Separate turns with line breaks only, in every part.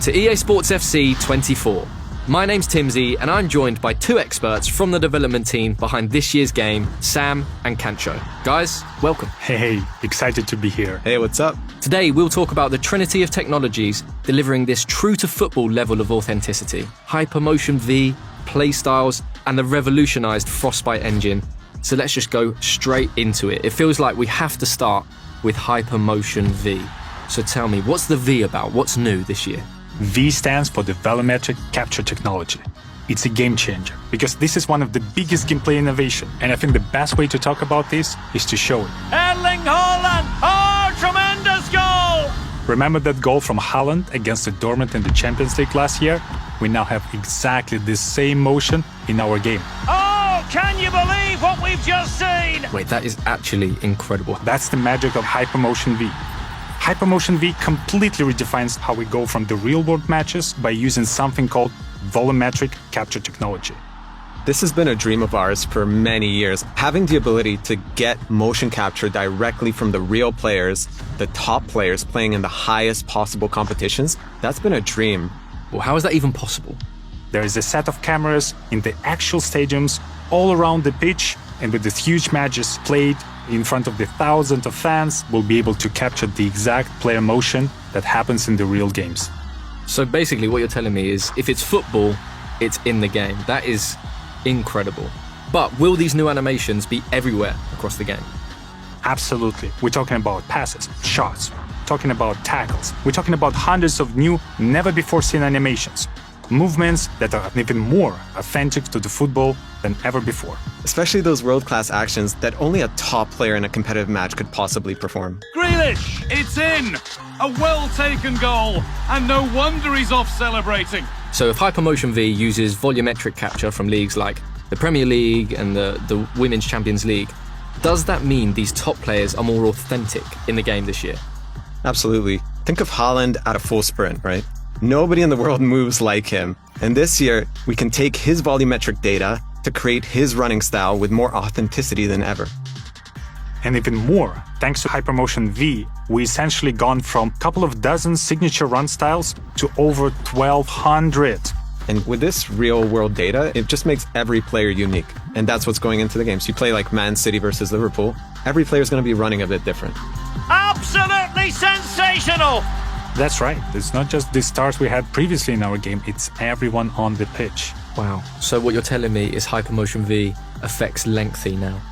to EA Sports FC 24. My name's Timsy, and I'm joined by two experts from the development team behind this year's game, Sam and Cancho. Guys, welcome.
Hey, excited to be here.
Hey, what's up?
Today, we'll talk about the trinity of technologies delivering this true-to-football level of authenticity. Hypermotion V, playstyles, and the revolutionized Frostbite engine. So let's just go straight into it. It feels like we have to start with Hypermotion V. So tell me, what's the V about? What's new this year?
V stands for the volumetric capture technology. It's a game changer because this is one of the biggest gameplay innovation, and I think the best way to talk about this is to show it.
Erling Haaland! Oh, tremendous goal!
Remember that goal from Haaland against the Dortmund in the Champions League last year? We now have exactly the same motion in our game.
Oh, can you believe what we've just seen?
Wait, that is actually incredible.
That's the magic of Hypermotion V. Hypermotion V completely redefines how we go from the real-world matches by using something called volumetric capture technology.
This has been a dream of ours for many years. Having the ability to get motion capture directly from the real players, the top players playing in the highest possible competitions, that's been a dream.
Well, how is that even possible?
There is a set of cameras in the actual stadiums all around the pitch, and with these huge matches played in front of the thousands of fans, we'll be able to capture the exact player motion that happens in the real games.
So basically what you're telling me is if it's football, it's in the game. That is incredible. But will these new animations be everywhere across the game?
Absolutely. We're talking about passes, shots, talking about tackles. We're talking about hundreds of new, never-before-seen animations. Movements that are even more authentic to the football than ever before.
Especially those world-class actions that only a top player in a competitive match could possibly perform.
Grealish, it's in! A well-taken goal, and no wonder he's off celebrating.
So if Hypermotion V uses volumetric capture from leagues like the Premier League and the Women's Champions League, does that mean these top players are more authentic in the game this year?
Absolutely. Think of Haaland at a full sprint, right? Nobody in the world moves like him. And this year, we can take his volumetric data to create his running style with more authenticity than ever.
And even more, thanks to Hypermotion V, we essentially gone from a couple of dozen signature run styles to over 1,200.
And with this real-world data, it just makes every player unique. And that's what's going into the games. You play like Man City versus Liverpool, every player is going to be running a bit different.
Absolutely sensational!
That's right. It's not just the stars we had previously in our game, it's everyone on the pitch.
Wow. So what you're telling me is Hypermotion V affects lengthy now.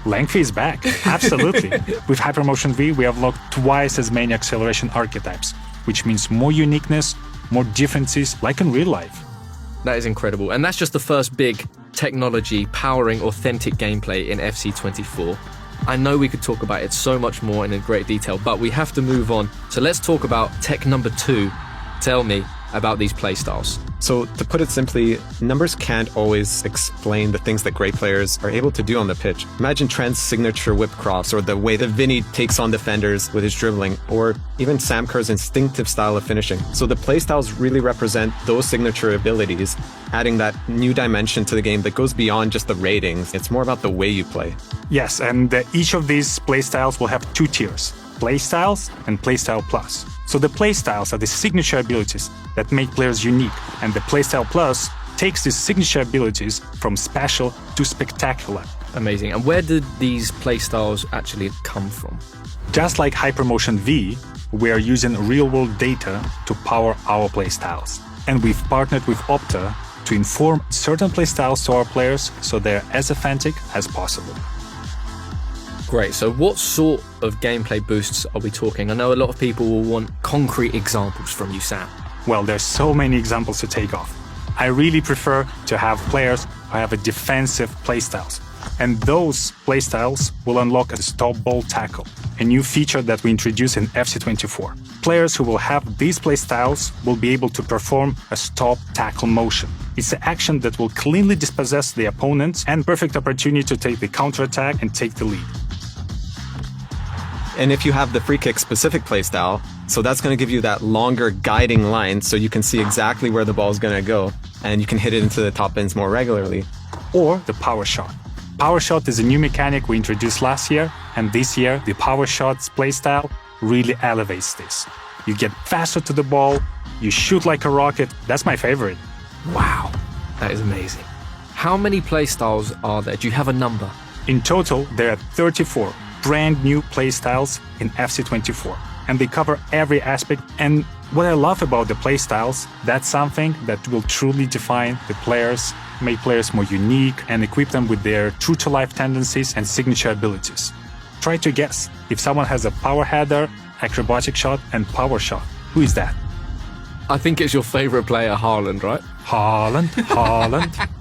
Lengthy is back, absolutely. With Hypermotion V, we have locked twice as many acceleration archetypes, which means more uniqueness, more differences, like in real life.
That is incredible. And that's just the first big technology powering authentic gameplay in FC24. I know we could talk about it so much more and in great detail, but we have to move on. So let's talk about tech number 2. Tell me about these playstyles.
So to put it simply, numbers can't always explain the things that great players are able to do on the pitch. Imagine Trent's signature whip cross, or the way that Vinny takes on defenders with his dribbling, or even Sam Kerr's instinctive style of finishing. So the playstyles really represent those signature abilities, adding that new dimension to the game that goes beyond just the ratings. It's more about the way you play.
Yes, and each of these playstyles will have 2 tiers, Playstyles and Playstyle Plus. So the Playstyles are the signature abilities that make players unique, and the Playstyle Plus takes these signature abilities from special to spectacular.
Amazing. And where did these playstyles actually come from?
Just like Hypermotion V, we are using real-world data to power our playstyles. And we've partnered with Opta to inform certain playstyles to our players so they're as authentic as possible.
Great. So what sort of gameplay boosts are we talking? I know a lot of people will want concrete examples from you, Sam.
Well, there's so many examples to take off. I really prefer to have players who have a defensive playstyles. And those playstyles will unlock a stop ball tackle, a new feature that we introduced in FC24. Players who will have these playstyles will be able to perform a stop tackle motion. It's an action that will cleanly dispossess the opponent and perfect opportunity to take the counterattack and take the lead.
And if you have the free kick specific playstyle, so that's going to give you that longer guiding line so you can see exactly where the ball is going to go and you can hit it into the top bins more regularly.
Or the power shot. Power shot is a new mechanic we introduced last year, and this year the power shots playstyle really elevates this. you get faster to the ball, you shoot like a rocket. That's my favorite.
Wow, that is amazing. How many playstyles are there? Do you have a number?
In total, there are 34 brand new playstyles in FC24, and they cover every aspect. And what I love about the playstyles, that's something that will truly define the players, make players more unique, and equip them with their true-to-life tendencies and signature abilities. Try to guess if someone has a power header, acrobatic shot, and power shot. Who is that?
I think it's your favorite player, Haaland, right?
Haaland.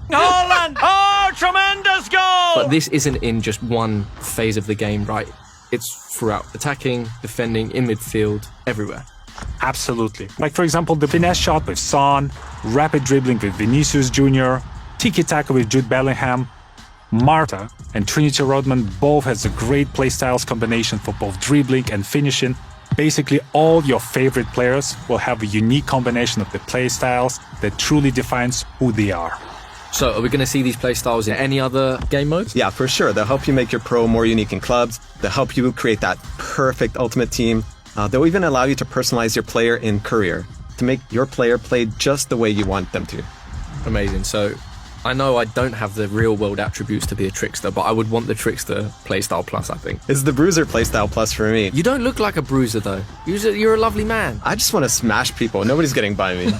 Haaland! Oh, tremendous goal!
But this isn't in just one phase of the game, right? It's throughout attacking, defending, in midfield, everywhere.
Absolutely. Like, for example, the finesse shot with Son, rapid dribbling with Vinicius Jr., tiki-taka with Jude Bellingham, Marta and Trinity Rodman both has a great playstyles combination for both dribbling and finishing. Basically, all your favorite players will have a unique combination of the playstyles that truly defines who they are.
So, are we going to see these playstyles in any other game modes?
Yeah, for sure. They'll help you make your pro more unique in clubs. They'll help you create that perfect ultimate team. They'll even allow you to personalize your player in career to make your player play just the way you want them to.
Amazing. So, I know I don't have the real-world attributes to be a trickster, but I would want the trickster playstyle plus, I think.
It's the bruiser playstyle plus for me.
You don't look like a bruiser, though. You're a lovely man.
I just want to smash people. Nobody's getting by me.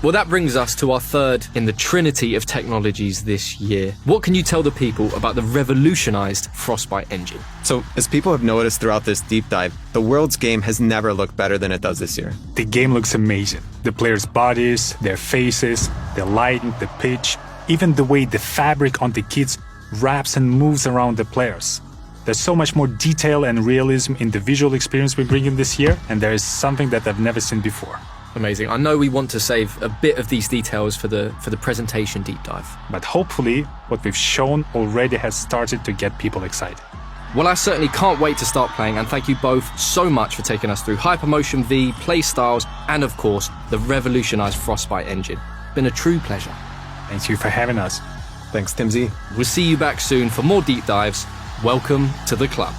Well, that brings us to our third in the trinity of technologies this year. What can you tell the people about the revolutionized Frostbite engine?
So, as people have noticed throughout this deep dive, the world's game has never looked better than it does this year.
The game looks amazing. The players' bodies, their faces, the lighting, the pitch, even the way the fabric on the kits wraps and moves around the players. There's so much more detail and realism in the visual experience we bring in this year, and there is something that I've never seen before.
Amazing. I know we want to save a bit of these details for the presentation deep dive.
But hopefully, what we've shown already has started to get people excited.
Well, I certainly can't wait to start playing, and thank you both so much for taking us through Hypermotion V, playstyles, and of course, the revolutionized Frostbite engine. Been a true pleasure.
Thank you for having us.
Thanks, Timsy.
We'll see you back soon for more deep dives. Welcome to the club.